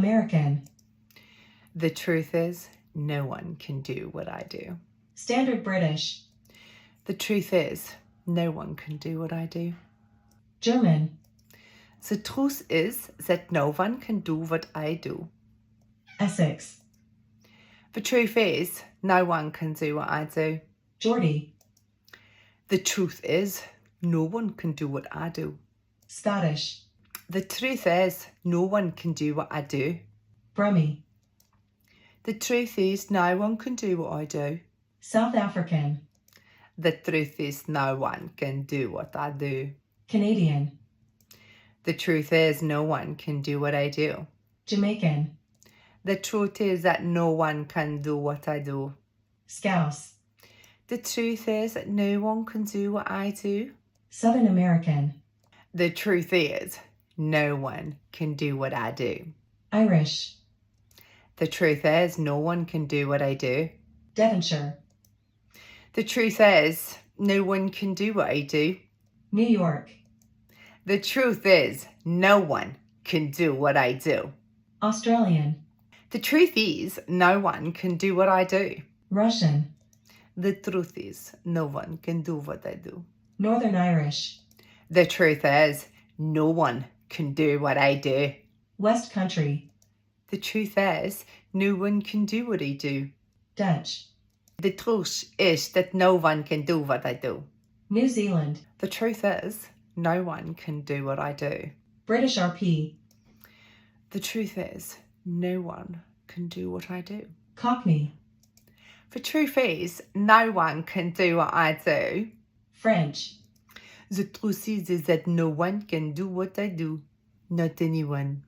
American. The truth is, no one can do what I do. Standard British. The truth is, no one can do what I do. German. The truth is that no one can do what I do. Essex. The truth is, no one can do what I do. Geordie. The truth is, no one can do what I do. Scottish. The truth is, no one can do what I do. Brummie. The truth is, no one can do what I do. South African. The truth is, no one can do what I do. Canadian. The truth is, no one can do what I do. Jamaican. The truth is that no one can do what I do. Scouse. The truth is that no one can do what I do. Southern American. The truth is, no one can do what I do. Irish. The truth is, no one can do what I do. Devonshire. The truth is, no one can do what I do. New York. The truth is, no one can do what I do. Australian. The truth is, no one can do what I do. Russian. The truth is, no one can do what I do. Northern Irish. The truth is, no one can do what I do. West Country. The truth is, no one can do what I do. Dutch. The truth is that no one can do what I do. New Zealand. The truth is, no one can do what I do. British RP. The truth is, no one can do what I do. Cockney. The truth is, no one can do what I do. French. The truth is that no one can do what I do. Not anyone.